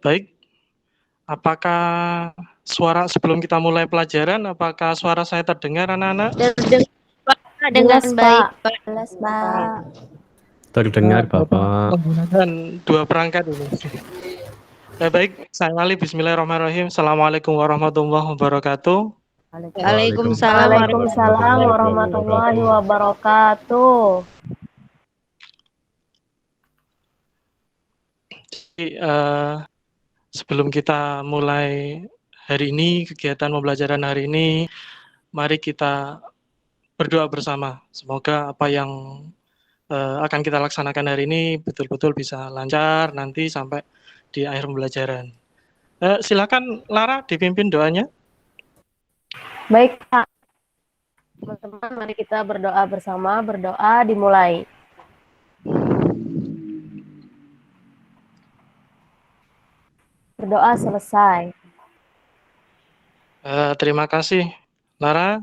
Baik, apakah sebelum kita mulai pelajaran, apakah suara saya terdengar anak-anak? Terdengar dengan baik, Pak. Jelas, Pak. Terdengar, Bapak. Menggunakan dua perangkat ini. Baik, saya Ali. Bismillahirrahmanirrahim. Assalamualaikum warahmatullahi wabarakatuh. Waalaikumsalam Waalaikumsalam warahmatullahi wabarakatuh. Jadi, sebelum kita mulai hari ini, kegiatan pembelajaran hari ini, mari kita berdoa bersama. Semoga apa yang akan kita laksanakan hari ini betul-betul bisa lancar nanti sampai di akhir pembelajaran. Silakan Lara dipimpin doanya. Baik, Pak. Teman-teman, mari kita berdoa bersama. Berdoa dimulai. Berdoa selesai. Terima kasih, Lara.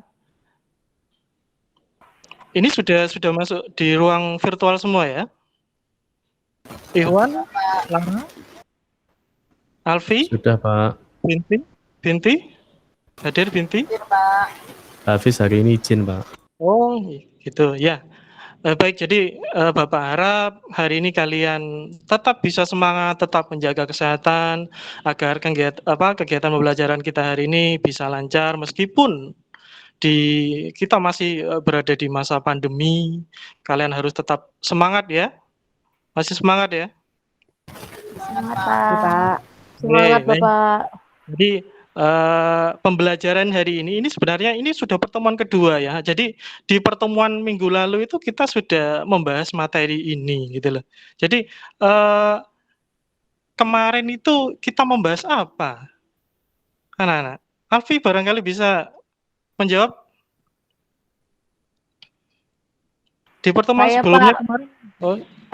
Ini sudah masuk di ruang virtual semua ya? Iwan, Lara, Alfi, Sudah, Pak. Binti, hadir Binti? Hafiz hari ini izin, Pak. Oh, gitu ya. Baik, jadi Bapak harap hari ini kalian tetap bisa semangat, tetap menjaga kesehatan, agar kegiatan pembelajaran kita hari ini bisa lancar meskipun kita masih berada di masa pandemi. Kalian harus tetap semangat ya. Masih semangat ya? Semangat, Pak. Semangat, Bapak. Jadi pembelajaran hari ini sebenarnya ini sudah pertemuan kedua ya. Jadi di pertemuan minggu lalu itu kita sudah membahas materi ini gitu loh. Jadi kemarin itu kita membahas apa, anak-anak? Alfi barangkali bisa menjawab. Di pertemuan Saya, sebelumnya Pak. kemarin.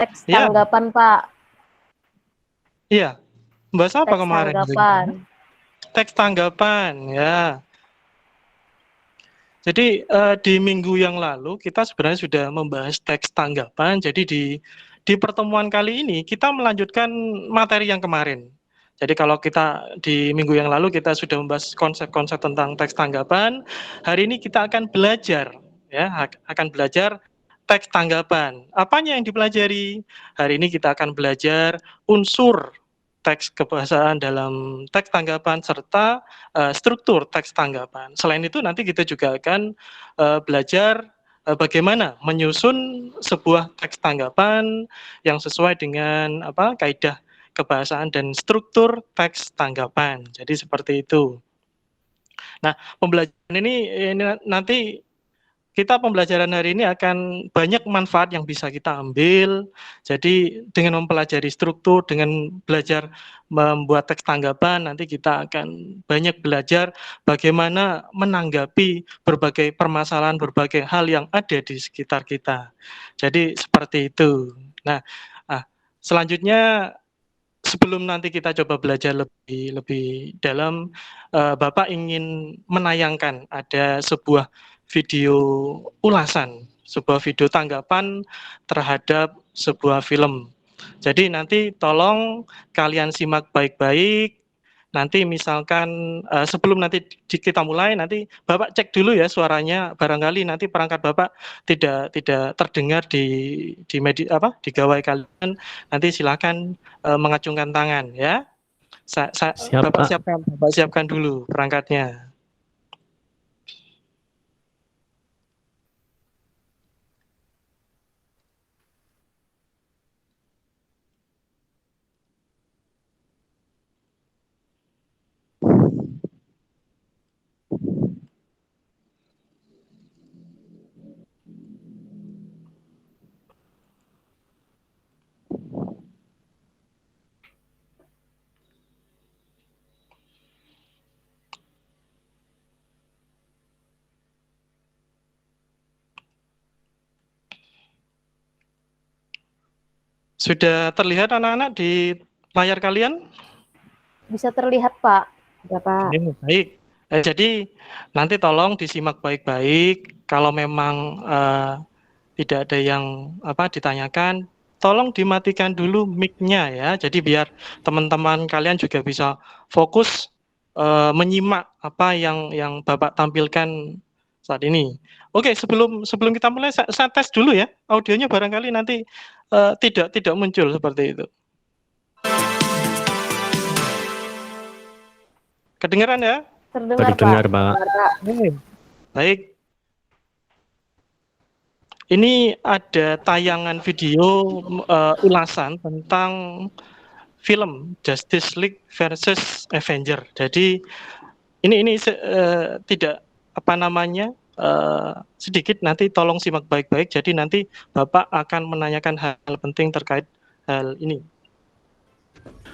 Teks tanggapan, Pak. Iya. Membahas apa Teks kemarin? tanggapan. Teks tanggapan, ya. Jadi di minggu yang lalu kita sebenarnya sudah membahas teks tanggapan. Jadi di pertemuan kali ini kita melanjutkan materi yang kemarin. Jadi kalau kita di minggu yang lalu kita sudah membahas konsep-konsep tentang teks tanggapan, hari ini kita akan belajar teks tanggapan. Apanya yang dipelajari? Hari ini kita akan belajar unsur teks kebahasaan dalam teks tanggapan serta struktur teks tanggapan. Selain itu nanti kita juga akan belajar bagaimana menyusun sebuah teks tanggapan yang sesuai dengan kaidah kebahasaan dan struktur teks tanggapan. Jadi seperti itu. Nah, pembelajaran ini nanti pembelajaran hari ini akan banyak manfaat yang bisa kita ambil. Jadi dengan mempelajari struktur, dengan belajar membuat teks tanggapan, nanti kita akan banyak belajar bagaimana menanggapi berbagai permasalahan, berbagai hal yang ada di sekitar kita. Jadi seperti itu. Nah, selanjutnya sebelum nanti kita coba belajar lebih dalam, Bapak ingin menayangkan ada sebuah video ulasan, sebuah video tanggapan terhadap sebuah film. Jadi nanti tolong kalian simak baik-baik. Nanti misalkan sebelum nanti kita mulai, nanti Bapak cek dulu ya suaranya. Barangkali nanti perangkat Bapak tidak terdengar di gawai kalian. Nanti silakan mengacungkan tangan ya. Siap, Bapak Pak. siapkan dulu perangkatnya. Sudah terlihat anak-anak di layar kalian? Bisa terlihat, Pak. Ya, Pak. Baik. Jadi nanti tolong disimak baik-baik. Kalau memang tidak ada yang ditanyakan, tolong dimatikan dulu mic-nya ya. Jadi biar teman-teman kalian juga bisa fokus menyimak apa yang Bapak tampilkan saat ini. Oke, sebelum kita mulai saya tes dulu ya. Audionya barangkali nanti tidak muncul seperti itu. Kedengaran ya? Terdengar, Pak. Baik. Ini ada tayangan video ulasan tentang film Justice League versus Avenger. Jadi ini tidak apa namanya sedikit, nanti tolong simak baik-baik. Jadi nanti Bapak akan menanyakan hal penting terkait hal ini.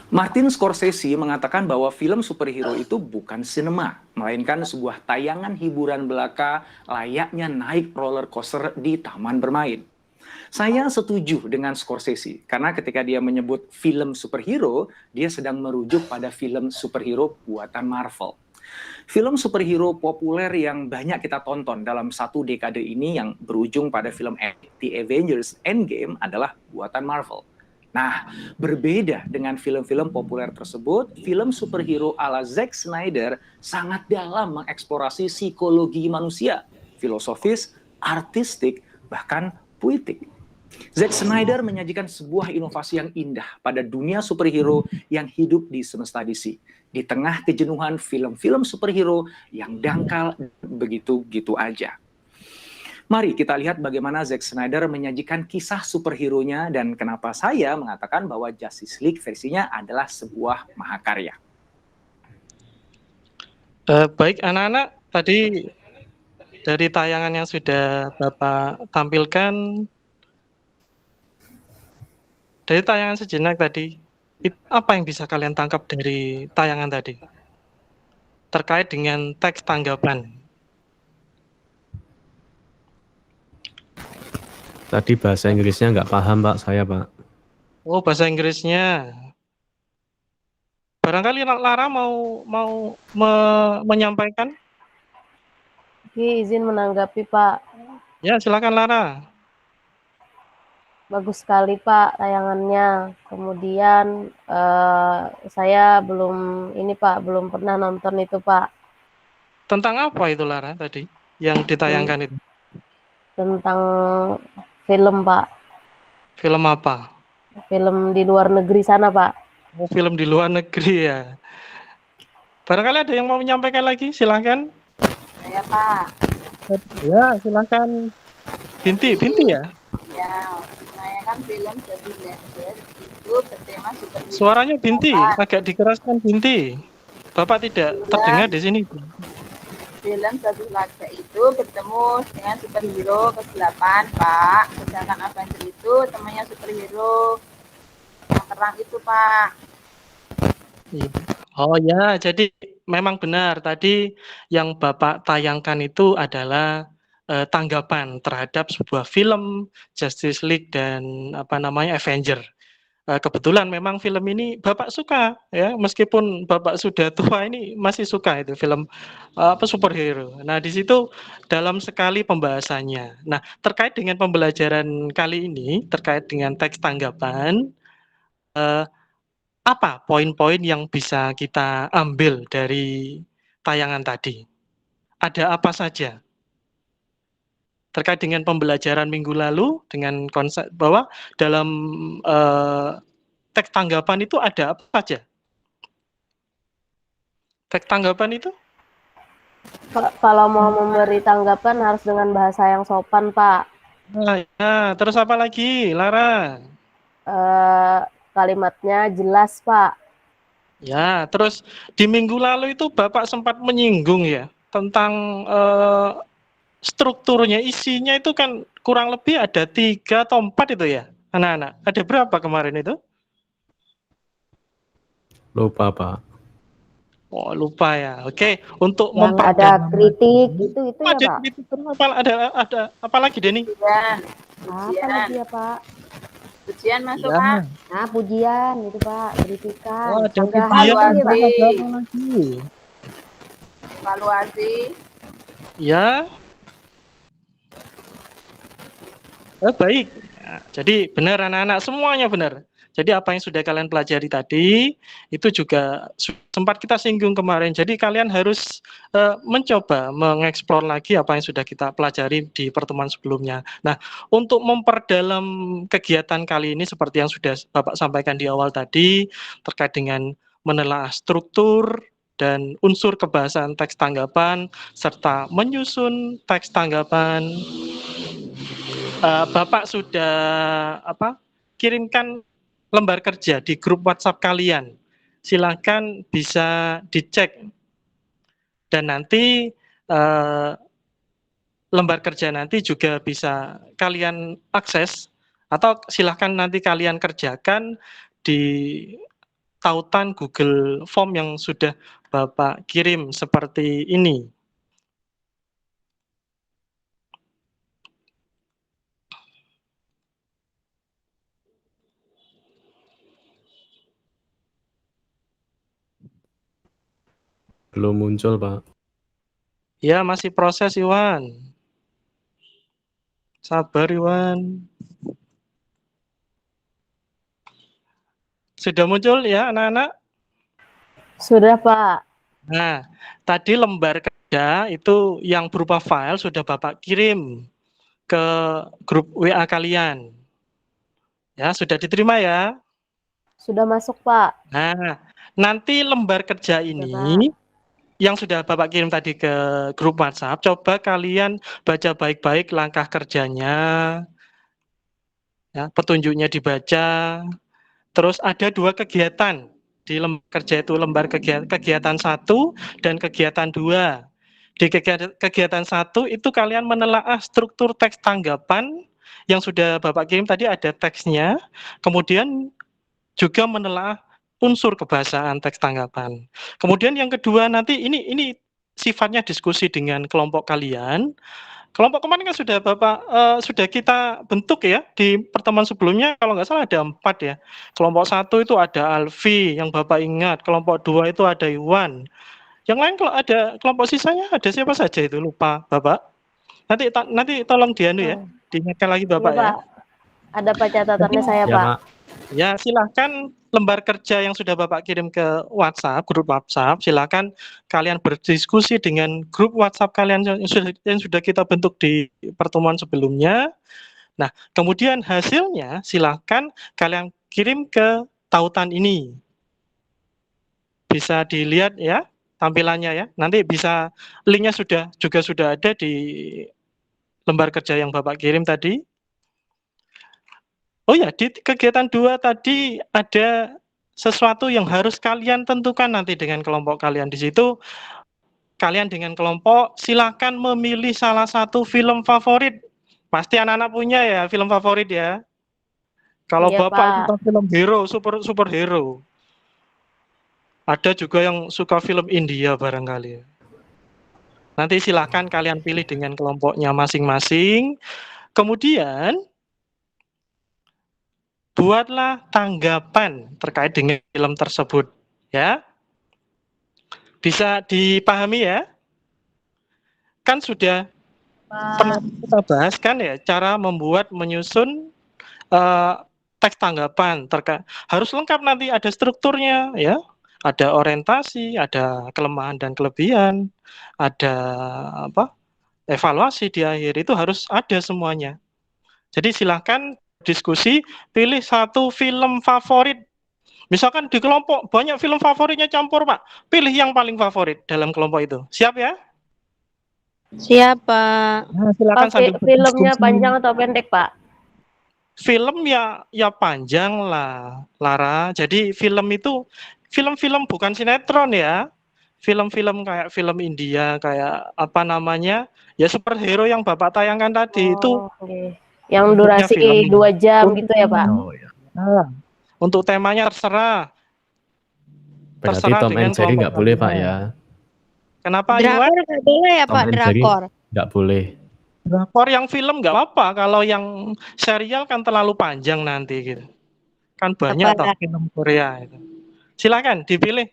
Martin Scorsese mengatakan bahwa film superhero itu bukan sinema, melainkan sebuah tayangan hiburan belaka layaknya naik roller coaster di taman bermain. Saya setuju dengan Scorsese, karena ketika dia menyebut film superhero, dia sedang merujuk pada film superhero buatan Marvel. Film superhero populer yang banyak kita tonton dalam satu dekade ini yang berujung pada film The Avengers Endgame adalah buatan Marvel. Nah, berbeda dengan film-film populer tersebut, film superhero ala Zack Snyder sangat dalam mengeksplorasi psikologi manusia, filosofis, artistik, bahkan puitik. Zack Snyder menyajikan sebuah inovasi yang indah pada dunia superhero yang hidup di semesta DC. Di tengah kejenuhan film-film superhero yang dangkal begitu-gitu aja. Mari kita lihat bagaimana Zack Snyder menyajikan kisah superhero-nya dan kenapa saya mengatakan bahwa Justice League versinya adalah sebuah mahakarya. Baik anak-anak, tadi dari tayangan yang sudah Bapak tampilkan, dari tayangan sejenak tadi, apa yang bisa kalian tangkap dari tayangan tadi? Terkait dengan teks tanggapan. Tadi bahasa Inggrisnya nggak paham, Pak, saya, Pak. Oh, bahasa Inggrisnya. Barangkali Lara mau menyampaikan? Izin menanggapi, Pak. Ya, silakan Lara. Bagus sekali, Pak, tayangannya. Kemudian saya belum pernah nonton itu, Pak. Tentang apa itu Lara tadi yang ditayangkan itu? Tentang film, Pak. Film apa? Film di luar negeri sana, Pak. Oh, film di luar negeri ya. Barangkali ada yang mau menyampaikan lagi, silakan. Ya, Pak. Ya, silakan. Binti ya? Ya, menayangkan film Jadi Legend itu bertema superhero. Suaranya Binti, agak dikeraskan Binti. Bapak tidak terdengar di sini. Film Satu Laga itu bertemu dengan superhero ke-8, Pak. Sedangkan Avenger itu temannya superhero yang terang itu, Pak. Oh ya, jadi memang benar tadi yang Bapak tayangkan itu adalah tanggapan terhadap sebuah film Justice League dan Avenger. Kebetulan memang film ini Bapak suka ya, meskipun Bapak sudah tua ini masih suka itu film superhero. Nah, di situ dalam sekali pembahasannya. Nah, terkait dengan pembelajaran kali ini terkait dengan teks tanggapan, apa poin-poin yang bisa kita ambil dari tayangan tadi? Ada apa saja? Terkait dengan pembelajaran minggu lalu dengan konsep bahwa dalam teks tanggapan itu ada apa saja? Teks tanggapan itu? Kalau mau memberi tanggapan harus dengan bahasa yang sopan, Pak. Nah, ya, terus apa lagi, Lara? Kalimatnya jelas, Pak. Ya, terus di minggu lalu itu Bapak sempat menyinggung ya tentang strukturnya, isinya itu kan kurang lebih ada 3 atau 4 itu ya, anak-anak. Ada berapa kemarin itu? Lupa, Pak. Oh, lupa ya. Oke, untuk Yang ada kritik itu ya, ada Pak. kritik, ada apa lagi, Denny? Pujian. Apa lagi ya, Pak? Pujian masuk, Ya. Pak. Nah, pujian itu, Pak. Kritikan. Oh, ada sanggahan pujian, itu, Pak. apa lagi? Evaluasi. Ya. Baik. Nah, jadi benar anak-anak, semuanya benar. Jadi apa yang sudah kalian pelajari tadi, itu juga sempat kita singgung kemarin. Jadi kalian harus mencoba mengeksplor lagi apa yang sudah kita pelajari di pertemuan sebelumnya. Nah, untuk memperdalam kegiatan kali ini seperti yang sudah Bapak sampaikan di awal tadi, terkait dengan menelaah struktur dan unsur kebahasaan teks tanggapan, serta menyusun teks tanggapan, Bapak sudah kirimkan lembar kerja di grup WhatsApp kalian. Silakan bisa dicek dan nanti lembar kerja nanti juga bisa kalian akses atau silahkan nanti kalian kerjakan di tautan Google Form yang sudah Bapak kirim seperti ini. Belum muncul, Pak. Ya, masih proses, Iwan. Sabar, Iwan. Sudah muncul ya, anak-anak? Sudah, Pak. Nah, tadi lembar kerja itu yang berupa file sudah Bapak kirim ke grup WA kalian. Ya, sudah diterima ya? Sudah masuk, Pak. Nah, nanti lembar kerja ini yang sudah Bapak kirim tadi ke grup WhatsApp, coba kalian baca baik-baik langkah kerjanya, ya, petunjuknya dibaca. Terus ada 2 kegiatan di lembar kerja itu, lembar kegiatan 1 dan kegiatan 2. Di kegiatan 1 itu kalian menelaah struktur teks tanggapan yang sudah Bapak kirim tadi, ada teksnya, kemudian juga menelaah unsur kebahasaan teks tanggapan. Kemudian yang kedua nanti ini sifatnya diskusi dengan kelompok kalian. Kelompok kemarin kan sudah Bapak sudah kita bentuk ya di pertemuan sebelumnya, kalau nggak salah ada 4 ya. Kelompok 1 itu ada Alfi yang Bapak ingat, kelompok 2 itu ada Iwan. Yang lain kalau ada kelompok sisanya ada siapa saja itu, lupa Bapak. Nanti tolong dianu ya, diingatkan lagi Bapak Iya, ya. Pak. Ada Pak catatannya saya, Ya, Pak. Pak. Ya, silahkan lembar kerja yang sudah Bapak kirim ke WhatsApp, grup WhatsApp, silahkan kalian berdiskusi dengan grup WhatsApp kalian yang sudah kita bentuk di pertemuan sebelumnya. Nah, kemudian hasilnya silahkan kalian kirim ke tautan ini. Bisa dilihat ya tampilannya ya. Nanti bisa linknya juga sudah ada di lembar kerja yang Bapak kirim tadi. Oh ya, di kegiatan 2 tadi ada sesuatu yang harus kalian tentukan nanti dengan kelompok kalian. Di situ kalian dengan kelompok silakan memilih salah satu film favorit. Pasti anak-anak punya ya film favorit ya. Kalau Iya, Bapak Pak. suka film hero, superhero. Ada juga yang suka film India barangkali. Nanti silakan kalian pilih dengan kelompoknya masing-masing. Kemudian buatlah tanggapan terkait dengan film tersebut, ya. Bisa dipahami ya? Kan sudah pernah kita bahas kan ya, cara membuat, menyusun teks tanggapan harus lengkap, nanti ada strukturnya ya. Ada orientasi, ada kelemahan dan kelebihan, ada evaluasi di akhir, itu harus ada semuanya. Jadi silahkan diskusi, pilih satu film favorit. Misalkan di kelompok banyak film favoritnya campur, Pak. Pilih yang paling favorit dalam kelompok itu. Siap ya? Siapa? Nah, silakan sambil Filmnya berdiskusi. panjang atau pendek, Pak? Film ya panjang lah, Lara. Jadi film itu film-film bukan sinetron ya. Film-film kayak film India, kayak apa namanya? Ya superhero yang Bapak tayangkan tadi itu. Oke. Yang durasi film. 2 jam gitu ya, Pak? Oh, ya. Nah, untuk temanya terserah. Berarti Terserah Tom dengan and Jerry nggak boleh, Pak, kelompok ya? Kenapa, Iwan? Drakor nggak boleh ya, Tom Pak? and Jerry Drakor. nggak boleh. Drakor yang film nggak apa-apa, kalau yang serial kan terlalu panjang nanti gitu. Kan banyak Apa, toh film Korea itu. Silakan dipilih.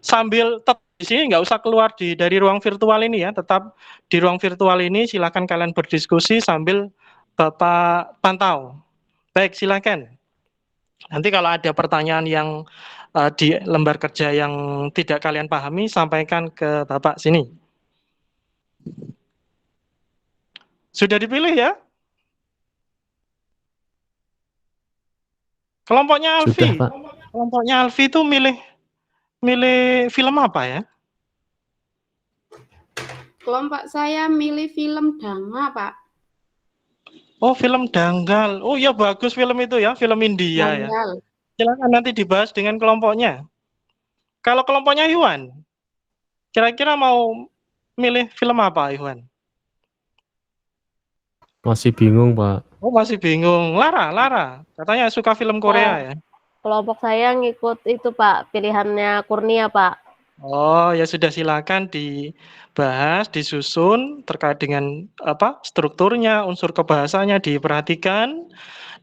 Sambil tetap di sini, nggak usah keluar dari ruang virtual ini ya, tetap di ruang virtual ini silakan kalian berdiskusi sambil Bapak pantau Baik, silakan. Nanti kalau ada pertanyaan yang di lembar kerja yang tidak kalian pahami, sampaikan ke Bapak sini. Sudah dipilih ya? Kelompoknya Sudah, Alfi. Pak. Kelompoknya Alfi itu milih film apa ya? Kelompok saya milih film Danga, Pak. Oh, film Danggal. Oh iya, bagus film itu ya, film India ya. Danggal. Silakan nanti dibahas dengan kelompoknya. Kalau kelompoknya Iwan, kira-kira mau milih film apa, Iwan? Masih bingung, Pak. Oh, masih bingung. Lara, katanya suka film Korea ya. Kelompok saya ngikut itu Pak, pilihannya Kurnia Pak. Oh, ya sudah, silakan dibahas, disusun terkait dengan apa strukturnya, unsur kebahasanya diperhatikan.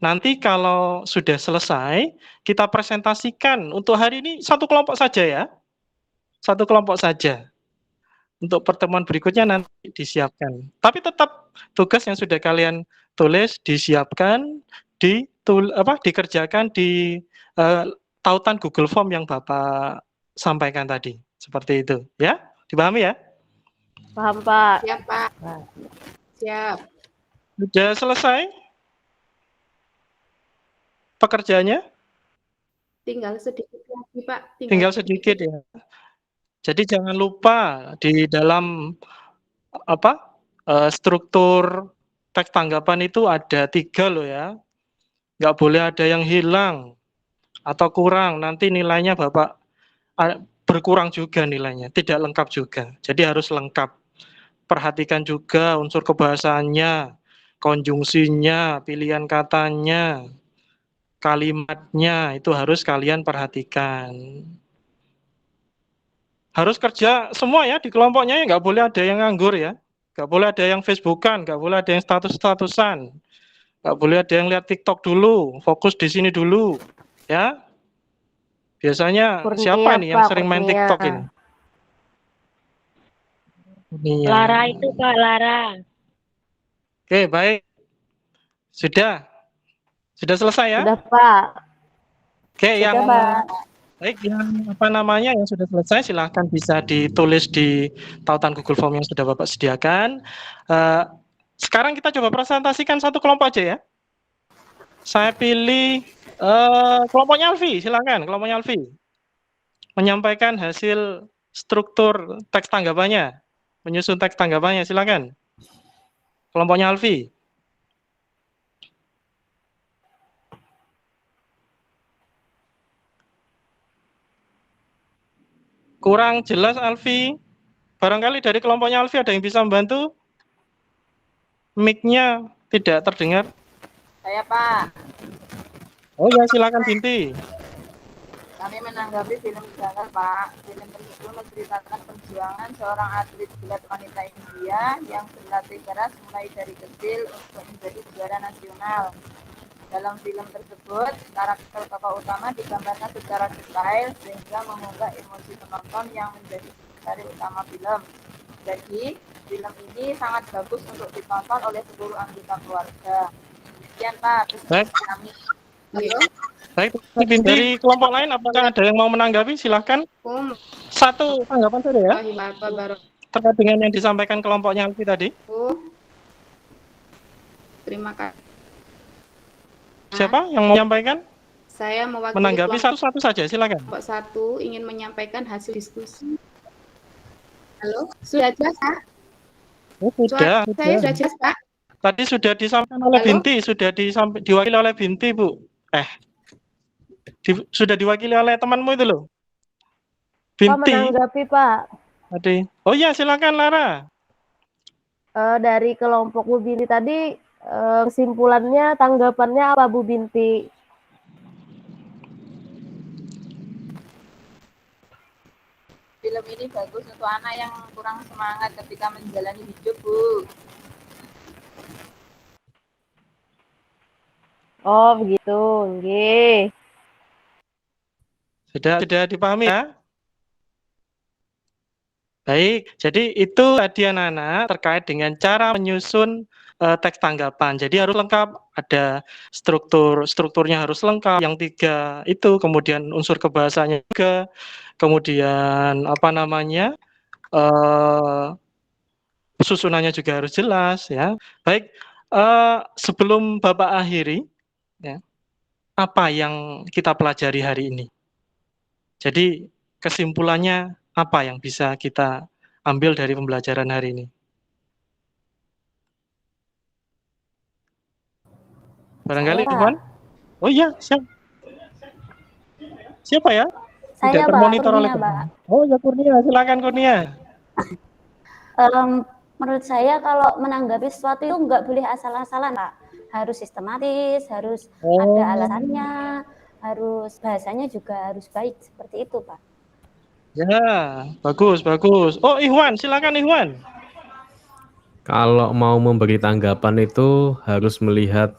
Nanti kalau sudah selesai, kita presentasikan. Untuk hari ini satu kelompok saja ya. Satu kelompok saja. Untuk pertemuan berikutnya nanti disiapkan. Tapi tetap tugas yang sudah kalian tulis disiapkan, dikerjakan di tautan Google Form yang Bapak sampaikan tadi. Seperti itu, ya? Dipahami ya? Paham Pak? Siap, Pak. Siap. Sudah selesai pekerjaannya? Tinggal sedikit lagi, Pak. Tinggal sedikit ya. Jadi jangan lupa di dalam apa struktur teks tanggapan itu ada 3 loh ya. Nggak boleh ada yang hilang atau kurang. Nanti nilainya Bapak berkurang juga nilainya, tidak lengkap juga. Jadi harus lengkap. Perhatikan juga unsur kebahasaannya, konjungsinya, pilihan katanya, kalimatnya, itu harus kalian perhatikan. Harus kerja semua ya di kelompoknya ya, nggak boleh ada yang nganggur ya. Nggak boleh ada yang Facebookan, nggak boleh ada yang status-statusan. Nggak boleh ada yang lihat TikTok dulu, fokus di sini dulu. Ya. Biasanya Kurnia, siapa nih yang Pak, sering main Kurnia. TikTok ini? Kurnia. Lara itu Pak, Lara. Oke, baik. Sudah. Sudah selesai ya? Sudah Pak. Oke, Sudah yang Pak. baik, yang apa namanya yang sudah selesai silahkan bisa ditulis di tautan Google Form yang sudah Bapak sediakan. Sekarang kita coba presentasikan satu kelompok aja ya. Saya pilih kelompoknya Alfi, silakan kelompoknya Alfi. Menyampaikan hasil struktur teks tanggapannya, menyusun teks tanggapannya, silakan. Kelompoknya Alfi. Kurang jelas Alfi. Barangkali dari kelompoknya Alfi ada yang bisa membantu? Mic-nya tidak terdengar. Saya Pak, Oh ya, silakan Binti. kami menanggapi film Danggal Pak. Film tersebut menceritakan perjuangan seorang atlet gulat wanita India yang berlatih keras mulai dari kecil untuk menjadi juara nasional. Dalam film tersebut, karakter tokoh utama digambarkan secara detail sehingga mengunggah emosi penonton yang menjadi tarik utama film. Jadi, film ini sangat bagus untuk ditonton oleh seluruh anggota keluarga. Sekian Pak, Baik. kami. Halo? Baik, Binti. Dari kelompok lain apakah ada yang mau menanggapi? Silakan. Satu tanggapan saja ya terkait dengan yang disampaikan kelompoknya Alfi tadi. Terima kasih. Siapa yang mau menyampaikan? Saya mewakili Menanggapi kelompok satu-satu saja, silakan. 1 ingin menyampaikan hasil diskusi. Halo, sudah jelas, Pak? Oh, Suara sudah. saya sudah jelas, Pak? Tadi sudah disampaikan oleh Halo? Binti, sudah diwakili oleh Binti, Bu. Sudah diwakili oleh temanmu itu loh. Pak Binti menanggapi Pak. tadi. Oh ya, silakan Lara. Dari kelompok Bu Binti tadi, kesimpulannya, tanggapannya apa Bu Binti? Film ini bagus untuk anak yang kurang semangat ketika menjalani hidup, Bu. Oh begitu, nggih. Sudah dipahami ya? Baik, jadi itu tadi anak-anak terkait dengan cara menyusun teks tanggapan. Jadi harus lengkap, ada strukturnya harus lengkap. Yang 3 itu, kemudian unsur kebahasanya juga, kemudian apa namanya, susunannya juga harus jelas ya. Baik, sebelum Bapak akhiri ya, apa yang kita pelajari hari ini? Jadi kesimpulannya apa yang bisa kita ambil dari pembelajaran hari ini? Barangkali Saya, Ikhwan? Oh iya, siapa ya? saya Tidak Pak, termonitor oleh Kurnia, Pak. Oh ya Kurnia, silakan Kurnia. Menurut saya kalau menanggapi sesuatu itu nggak boleh asal-asalan, Pak. Harus sistematis, harus ada alasannya, harus bahasanya juga harus baik, seperti itu, Pak. Ya, bagus, bagus. Oh, Ikhwan, silakan Ikhwan. Kalau mau memberi tanggapan itu harus melihat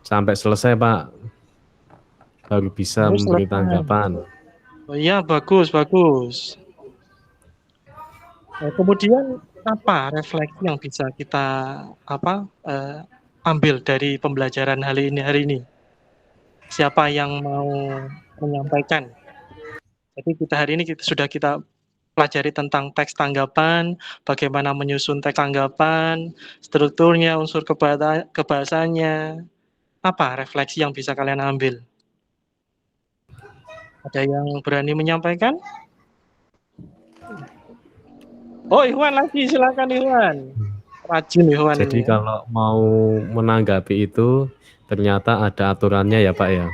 sampai selesai, Pak. Baru bisa Harus memberi selesai. tanggapan. Oh iya, bagus, bagus. Kemudian apa refleksi yang bisa kita ambil dari pembelajaran hari ini? Siapa yang mau menyampaikan? Jadi hari ini sudah kita pelajari tentang teks tanggapan, bagaimana menyusun teks tanggapan, strukturnya, unsur kebahasanya. Apa refleksi yang bisa kalian ambil? Ada yang berani menyampaikan? Oh, Ikhwan lagi, silakan Ikhwan. Rajin Ikhwan Jadi ini. kalau mau menanggapi itu ternyata ada aturannya ya Pak ya.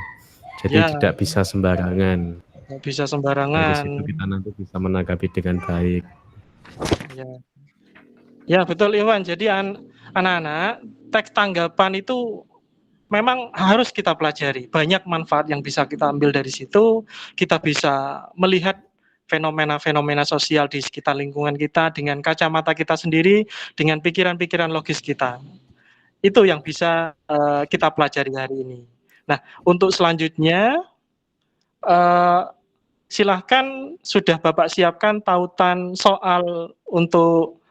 Jadi Ya. tidak bisa sembarangan. Nggak bisa Dari sembarangan. situ kita nanti bisa menanggapi dengan baik. Ya, ya betul Iwan. Jadi anak-anak, teks tanggapan itu memang harus kita pelajari. Banyak manfaat yang bisa kita ambil dari situ. Kita bisa melihat fenomena-fenomena sosial di sekitar lingkungan kita dengan kacamata kita sendiri, dengan pikiran-pikiran logis kita. Itu yang bisa kita pelajari hari ini. Nah, untuk selanjutnya, silahkan sudah Bapak siapkan tautan soal untuk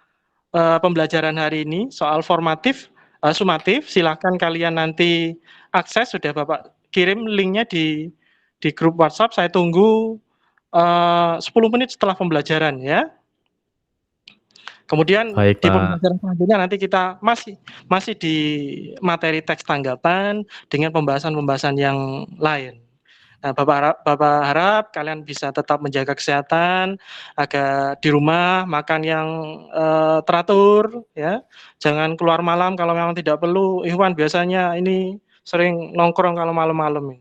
pembelajaran hari ini, soal sumatif. Silahkan kalian nanti akses, sudah Bapak kirim linknya di grup WhatsApp. Saya tunggu 10 menit setelah pembelajaran ya. Kemudian Baik, di Pak. pembelajaran selanjutnya nanti kita masih di materi teks tanggapan dengan pembahasan-pembahasan yang lain. Nah, Bapak harap kalian bisa tetap menjaga kesehatan, agar di rumah makan yang teratur, ya. Jangan keluar malam kalau memang tidak perlu. Ikhwan biasanya ini sering nongkrong kalau malam-malam.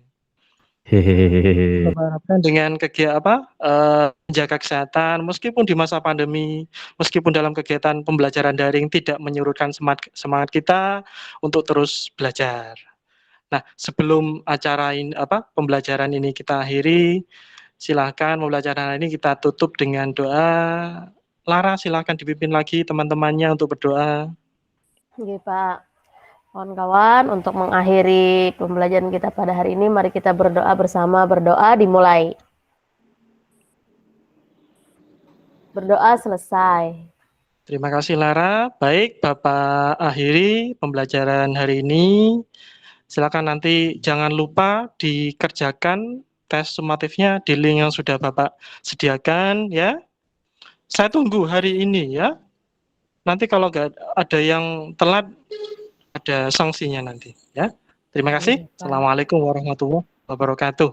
Hehehe. Bapak harapkan dengan menjaga kesehatan, meskipun di masa pandemi, meskipun dalam kegiatan pembelajaran daring tidak menyurutkan semangat kita untuk terus belajar. Nah, sebelum acara ini pembelajaran ini kita akhiri, silakan pembelajaran ini kita tutup dengan doa. Lara, silakan dipimpin lagi teman-temannya untuk berdoa. Oke, Pak. Kawan-kawan, untuk mengakhiri pembelajaran kita pada hari ini, mari kita berdoa bersama. Berdoa dimulai. Berdoa selesai. Terima kasih Lara. Baik, Bapak akhiri pembelajaran hari ini. Silakan nanti jangan lupa dikerjakan tes sumatifnya di link yang sudah Bapak sediakan ya. Saya tunggu hari ini ya. Nanti kalau nggak ada yang telat, ada sanksinya nanti ya. Terima kasih. Assalamualaikum warahmatullahi wabarakatuh.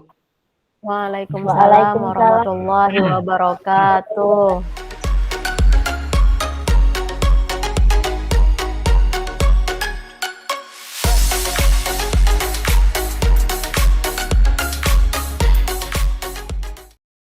Waalaikumsalam warahmatullahi wabarakatuh.